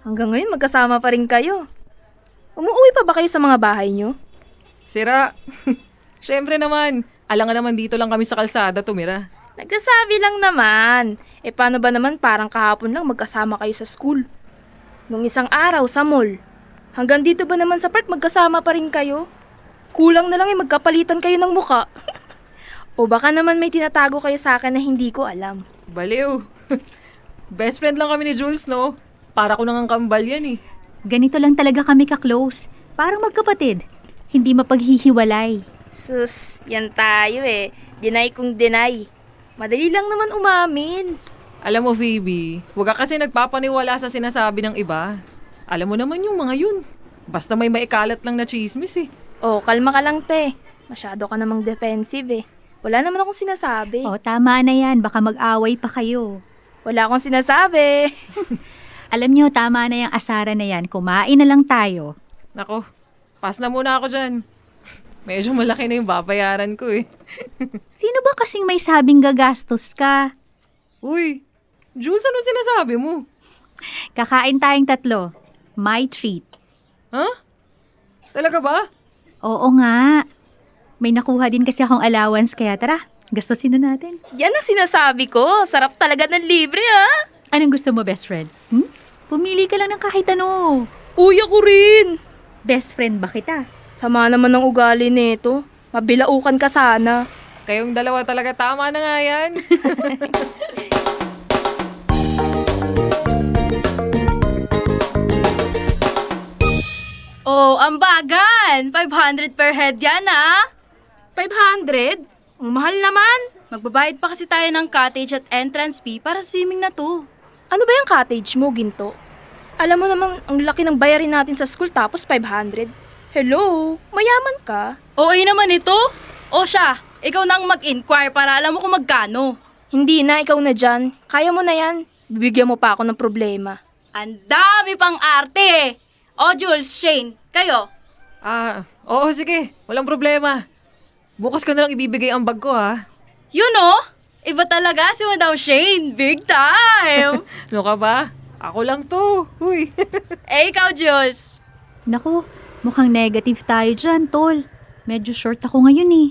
Hanggang ngayon magkasama pa rin kayo. Umuwi pa ba kayo sa mga bahay nyo? Sira. Siyempre naman. Alangan naman dito lang kami sa kalsada tumira. Nagsasabi lang naman. Paano ba naman parang kahapon lang magkasama kayo sa school? Nung isang araw sa mall. Hanggang dito ba naman sa park magkasama pa rin kayo? Kulang na lang magkapalitan kayo ng muka. O baka naman may tinatago kayo sa akin na hindi ko alam. Baliw. Best friend lang kami ni Jules, no? Para ko nang kambal yan eh. Ganito lang talaga kami ka-close. Parang magkapatid. Hindi mapaghihiwalay. Sus, yan tayo Deny kung deny. Madali lang naman umamin. Alam mo, Phoebe, huwag ka kasi nagpapaniwala sa sinasabi ng iba. Alam mo naman yung mga yun. Basta may maikalat lang na chismis eh. Oh, kalma ka lang, te. Masyado ka namang defensive Wala naman akong sinasabi. O, tama na yan. Baka mag-away pa kayo. Wala akong sinasabi. Alam nyo, tama na yung asara na yan. Kumain na lang tayo. Nako, pass na muna ako dyan. Medyo malaki na yung babayaran ko eh. Sino ba kasing may sabing gagastos ka? Uy, Jules, ano sinasabi mo? Kakain tayong tatlo. My treat. Ha? Talaga ba? Oo nga. May nakuha din kasi akong allowance kaya tara, gastusin na natin. Yan ang sinasabi ko. Sarap talaga ng libre, Anong gusto mo, best friend? Pumili ka lang ng kahit ano. Uy, ako rin. Best friend ba kita? Sama naman ng ugali nito. Mabilaukan ka sana. Kayong dalawa talaga tama na nga yan. Oh, ambagan! 500 per head yan, 500? Ang mahal naman. Magbabayad pa kasi tayo ng cottage at entrance fee para sa swimming na to. Ano ba yung cottage mo, Ginto? Alam mo namang ang laki ng bayarin natin sa school tapos 500. Hello, mayaman ka? Oo naman ito. O siya, ikaw na ang mag-inquire para alam mo kung magkano. Hindi na, ikaw na dyan. Kaya mo na yan. Bibigyan mo pa ako ng problema. Ang dami pang arte. O Jules, Shane, kayo? Oo sige, walang problema. Bukas ko na lang ibibigay ang bag ko ha. Yun o, iba talaga si Madam Shane. Big time! Ano ka ba? Ako lang to. Huy. Ikaw, Jules. Naku, mukhang negative tayo dyan, tol. Medyo short ako ngayon eh.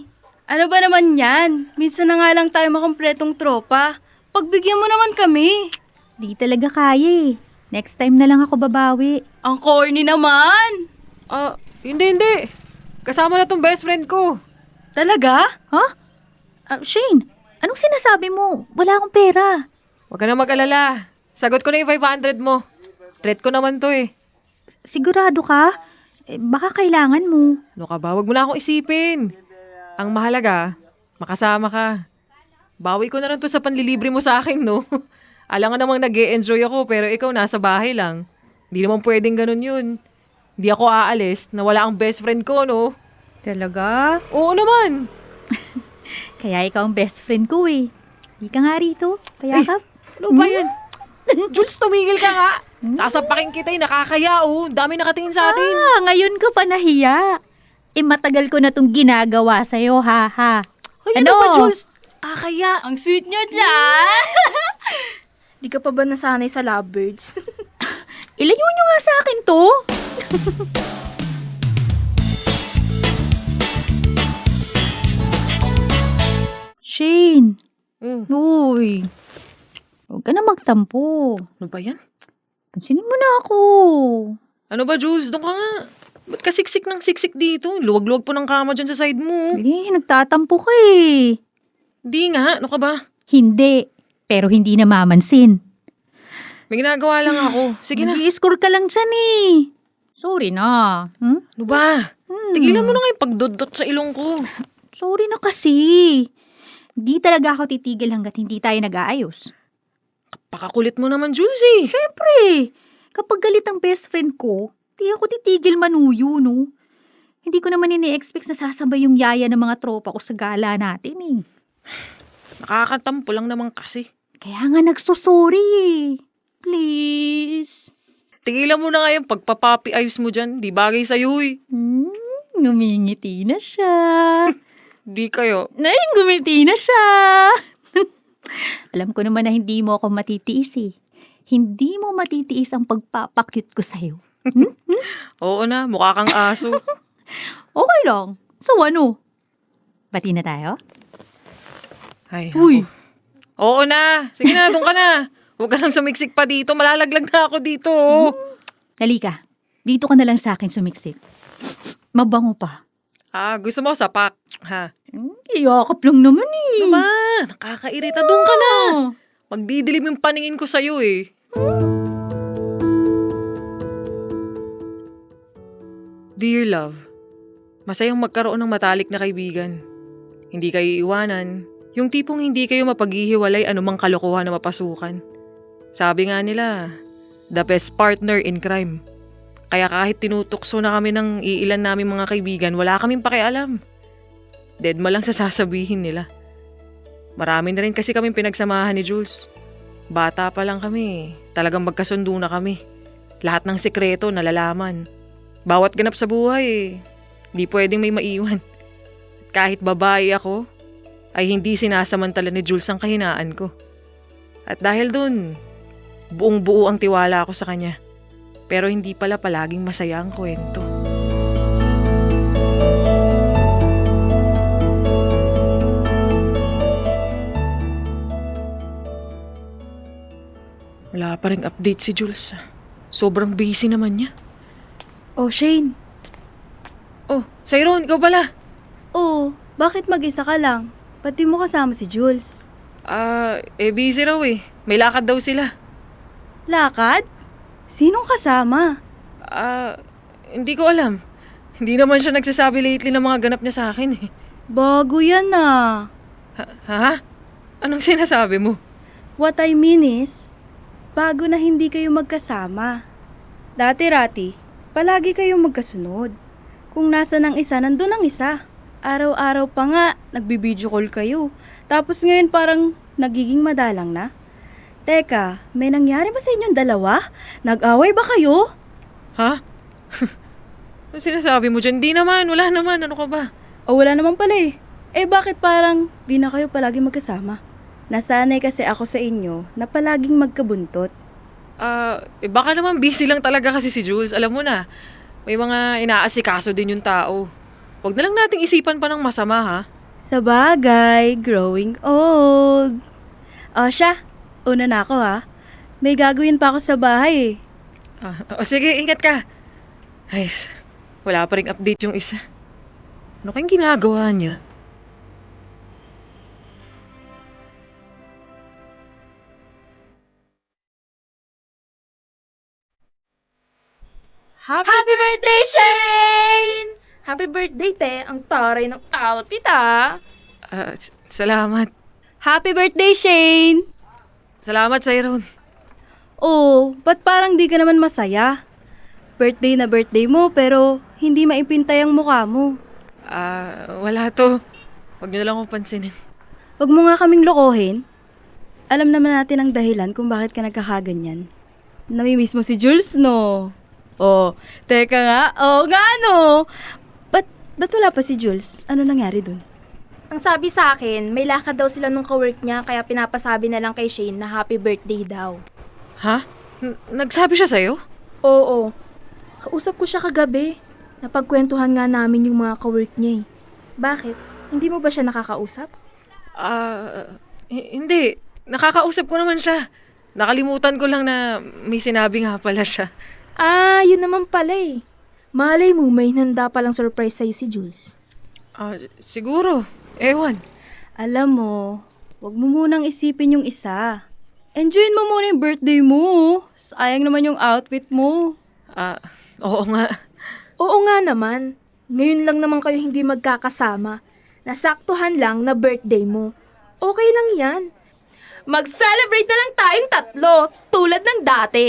Ano ba naman yan? Minsan na nga lang tayo makompletong tropa. Pagbigyan mo naman kami. Di talaga kaya eh. Next time na lang ako babawi. Ang corny naman. Hindi. Kasama na tong best friend ko. Talaga? Ha? Shane, anong sinasabi mo? Wala akong pera. Huwag ka na mag-alala. Sagot ko na yung 500 mo. Treat ko naman to eh. Sigurado ka? Baka kailangan mo. Ano ka ba? Huwag mo na akong isipin. Ang mahalaga, makasama ka. Bawi ko na lang to sa panlilibre mo sa akin, no? Alam nga namang nag-e-enjoy ako pero ikaw nasa bahay lang. Hindi naman pwedeng ganun yun. Hindi ako aalis na wala ang best friend ko, no? Talaga? Oo naman. Kaya ikaw ang best friend ko eh. Hindi ka nga rito. Kaya ka? Ano ba yan? Jules, tumigil ka nga. Sasapakin kita nakakaya, oh. Dami nakatingin sa atin. Ngayon ka pa nahiya. Matagal ko na tong ginagawa sa'yo, ha? Ay, ano ba, Jules? Kakaya. Ang sweet nyo dyan. Di ka pa ba nasanay sa lovebirds? Ilayo nyo nga sa akin to. Shane. Uy. Huwag ka na magtampo. Ano ba yan? Pansinin mo na ako. Ano ba, Jules? Doon ka nga. Ba't ka siksik ng siksik dito? Luwag-luwag po ng kama dyan sa side mo. Nagtatampo ka eh. Hindi nga. Ano ka ba? Hindi. Pero hindi na mamansin. May ginagawa lang ako. Sige na. I-score ka lang dyan eh. Sorry na. Ano ba? Tigilan mo na nga yung pagdodot sa ilong ko. Sorry na kasi. Hindi talaga ako titigil hanggat hindi tayo nag-aayos. Pakakulit mo naman, Jules eh. Siyempre, kapag galit ang best friend ko, di ako titigil manuyo, no? Hindi ko naman ini-expect na sasabay yung yaya ng mga tropa ko sa gala natin eh. Nakakatampo lang naman kasi. Kaya nga nagsosorry eh. Please. Tigilan mo na nga yung pagpapapi ayos mo dyan. Di bagay sa'yo eh. Ngumingiti na siya. Di kayo. Ay, gumiti na siya. Alam ko naman na hindi mo ako matitiis eh. Hindi mo matitiis ang pagpapakyut ko sa'yo. Oo na, mukha kang aso. Okay lang. So ano? Bati na tayo? Ay, Uy! ako. Oo na. Sige na, doon ka na. Huwag ka lang sumiksik pa dito. Malalaglag na ako dito. Halika. Dito ka na lang sa akin sumiksik. Mabango pa. Gusto mo sapak. Ha? Iyakap lang naman eh. Naman, nakakairita. Doon ka na. Ah. Magdidilim yung paningin ko sa'yo eh. Dear love, masayang magkaroon ng matalik na kaibigan. Hindi kayo iiwanan, yung tipong hindi kayo mapaghihiwalay anumang kalokohan na mapasukan. Sabi nga nila, the best partner in crime. Kaya kahit tinutukso na kami ng iilan naming mga kaibigan, wala kaming pakialam. Deadma lang sa sasabihin nila. Marami na rin kasi kaming pinagsamahan ni Jules. Bata pa lang kami, talagang magkasundo na kami. Lahat ng sekreto nalalaman. Bawat ganap sa buhay, di pwedeng may maiwan. Kahit babae ako, ay hindi sinasamantala ni Jules ang kahinaan ko. At dahil dun, buong buo ang tiwala ko sa kanya. Pero hindi pala palaging masaya ang kwento. Wala pa ring update si Jules. Sobrang busy naman niya. Oh, Shane. Oh, Sayron, ikaw pala. Oh, bakit mag-isa ka lang? Pati mo kasama si Jules. Busy raw eh. May lakad daw sila. Lakad? Sinong kasama? Hindi ko alam. Hindi naman siya nagsasabi lately ng mga ganap niya sa akin eh. Bago yan ah. Ha? Anong sinasabi mo? What I mean is, bago na hindi kayo magkasama. Dati-rati, palagi kayong magkasunod. Kung nasa ng isa, nandun ang isa. Araw-araw pa nga, nagbibideo call kayo. Tapos ngayon parang nagiging madalang na. Teka, may nangyari ba sa inyong dalawa? Nag-away ba kayo? Ha? Anong sinasabi mo dyan? Di naman, wala naman. Ano ka ba? O wala naman pala eh. Eh bakit parang di na kayo palagi magkasama? Nasanay kasi ako sa inyo na palaging magkabuntot. Baka naman busy lang talaga kasi si Jules. Alam mo na, may mga inaasikaso din yung tao. Huwag na lang nating isipan pa ng masama ha. Sa bagay, growing old. O siya, una na ako ha. May gagawin pa ako sa bahay eh. Sige, ingat ka. Ay, wala pa ring update yung isa. Ano kayang ginagawa niya? Happy birthday, Shane! Happy birthday, te. Ang taray ng outfit, ah. Salamat. Happy birthday, Shane! Salamat, Sayron. Oh, ba't parang di ka naman masaya? Birthday na birthday mo pero hindi maipintay ang mukha mo. Wala to. Huwag niyo na lang akong pansinin. Huwag mo nga kaming lokohin. Alam naman natin ang dahilan kung bakit ka nagkakaganyan. Namimiss mo si Jules, no? Oh, teka nga. Oh, nga no? Ba't wala pa si Jules? Ano nangyari dun? Ang sabi sa akin, may lakad daw sila nung kawork niya kaya pinapasabi na lang kay Shane na happy birthday daw. Ha? Nagsabi siya sa'yo? Oo. Kausap ko siya kagabi. Napagkwentuhan nga namin yung mga kawork niya eh. Bakit? Hindi mo ba siya nakakausap? Hindi. Nakakausap ko naman siya. Nakalimutan ko lang na may sinabi nga pala siya. Yun naman pala eh. Malay mo, may hinanda palang surprise sa'yo si Jules. Siguro. Ewan. Alam mo, wag mo munang isipin yung isa. Enjoyin mo muna yung birthday mo. Sayang naman yung outfit mo. Oo nga. Oo nga naman. Ngayon lang naman kayo hindi magkakasama. Nasaktuhan lang na birthday mo. Okay lang yan. Mag-celebrate na lang tayong tatlo, tulad ng dati.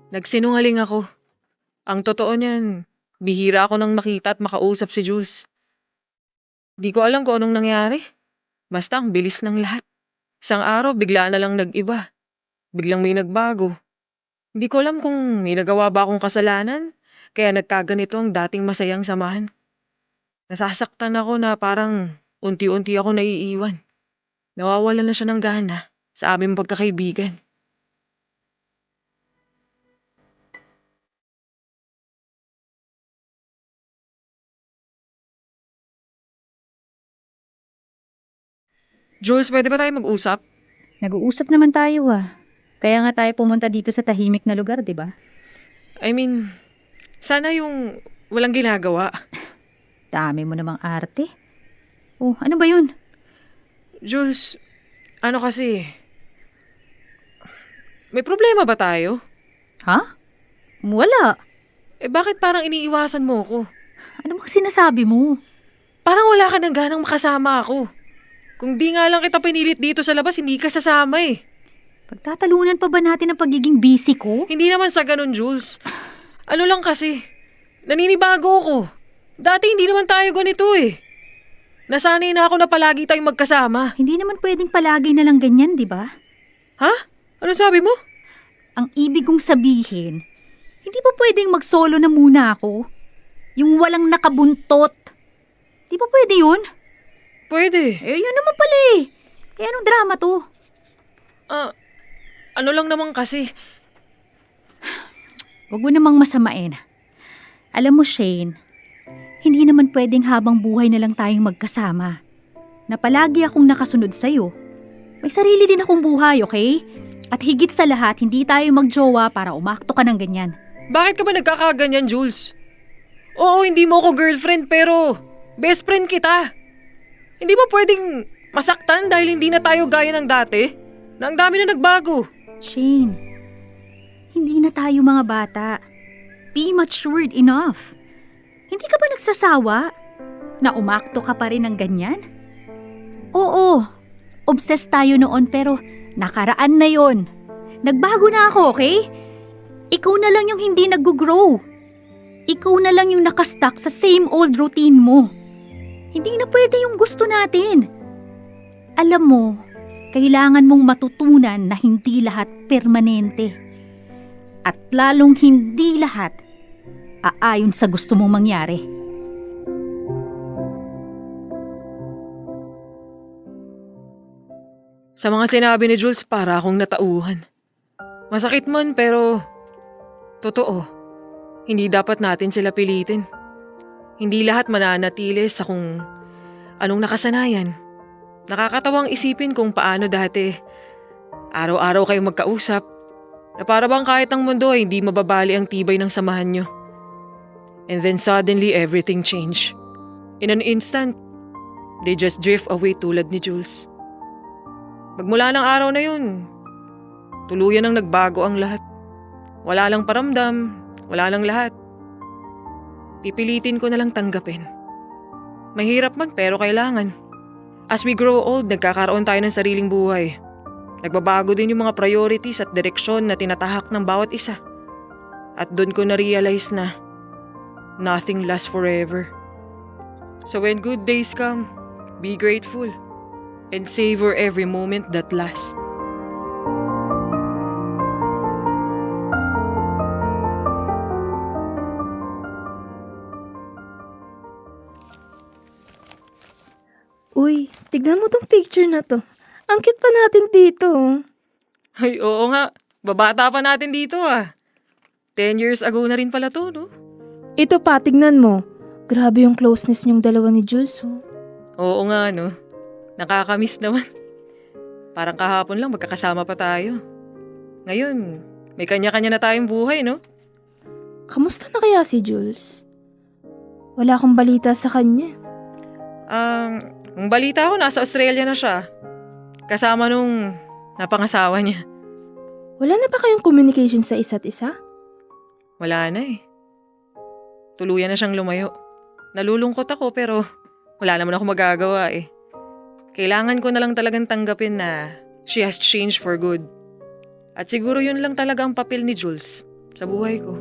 Nagsinungaling ako. Ang totoo niyan, bihira ako nang makita at makausap si Jules. Di ko alam kung anong nangyari. Basta ang bilis ng lahat. Isang araw, bigla na lang nag-iba. Biglang may nagbago. Hindi ko alam kung may nagawa ba akong kasalanan Kaya nagkaganito ang dating masayang samahan. Nasasaktan ako na parang unti-unti ako naiiwan. Nawawalan na siya ng gana sa aming pagkakaibigan. Jules, pwede ba tayo mag-usap? Nag-uusap naman tayo Kaya nga tayo pumunta dito sa tahimik na lugar, di ba? I mean, sana yung walang ginagawa. Dami mo namang arte. Oh, ano ba yun? Jules, ano kasi, may problema ba tayo? Ha? Wala. Bakit parang iniiwasan mo ko? Ano bang sinasabi mo? Parang wala ka ng ganang makasama ako. Kung di nga lang kita pinilit dito sa labas, hindi ka sasama eh. Pagtatalunan pa ba natin ang pagiging busy ko? Hindi naman sa ganun, Jules. Ano lang kasi, naninibago ko. Dati hindi naman tayo ganito eh. Nasanay na ako na palagi tayong magkasama. Hindi naman pwedeng palagi na lang ganyan, di ba? Ha? Ano sabi mo? Ang ibig kong sabihin, hindi ba pwedeng mag-solo na muna ako? Yung walang nakabuntot. Di ba pwede yun? Pwede. Yun naman pala eh. Anong drama to? Ano lang naman kasi. Huwag mo namang masamain. Alam mo, Shane, hindi naman pwedeng habang buhay na lang tayong magkasama. Na palagi akong nakasunod sa'yo. May sarili din akong buhay, okay? At higit sa lahat, hindi tayo magjowa para umakto ka ng ganyan. Bakit ka ba nagkakaganyan, Jules? Oo, hindi mo ako girlfriend pero best friend kita. Hindi ba pwedeng masaktan dahil hindi na tayo gaya ng dati? Na ang dami na nagbago. Shane, hindi na tayo mga bata. Be matured enough. Hindi ka ba nagsasawa na umakto ka pa rin ng ganyan? Oo, obsessed tayo noon pero nakaraan na yon. Nagbago na ako, okay? Ikaw na lang yung hindi nag-grow. Ikaw na lang yung nakastuck sa same old routine mo. Hindi na pwede yung gusto natin. Alam mo, kailangan mong matutunan na hindi lahat permanente. At lalong hindi lahat aayon sa gusto mong mangyari. Sa mga sinabi ni Jules, para akong natauhan. Masakit man pero totoo. Hindi dapat natin sila pilitin. Hindi lahat mananatili sa kung anong nakasanayan. Nakakatawang isipin kung paano dati araw-araw kayong magkausap na para bang kahit ang mundo ay hindi mababali ang tibay ng samahan nyo. And then suddenly everything changed. In an instant, they just drift away tulad ni Jules. Magmula ng araw na yun, tuluyan ang nagbago ang lahat. Wala lang paramdam, wala lang lahat. Pipilitin ko na lang tanggapin. Mahirap man pero kailangan. As we grow old, nagkakaroon tayo ng sariling buhay. Nagbabago din yung mga priorities at direksyon na tinatahak ng bawat isa. At doon ko na-realize na nothing lasts forever. So when good days come, be grateful and savor every moment that lasts. Uy, tignan mo tong picture na to. Ang cute pa natin dito. Ay, oo nga. Babata pa natin dito 10 years ago na rin pala to, no? Ito pa, tignan mo. Grabe yung closeness niyong dalawa ni Jules. Oo nga, no? Nakakamiss naman. Parang kahapon lang magkakasama pa tayo. Ngayon, may kanya-kanya na tayong buhay, no? Kamusta na kaya si Jules? Wala akong balita sa kanya. Ang balita ko, nasa Australia na siya. Kasama nung napangasawa niya. Wala na ba kayong communication sa isa't isa? Wala na eh. Tuluyan na siyang lumayo. Nalulungkot ako pero wala naman ako magagawa eh. Kailangan ko na lang talagang tanggapin na she has changed for good. At siguro yun lang talaga ang papel ni Jules sa buhay ko.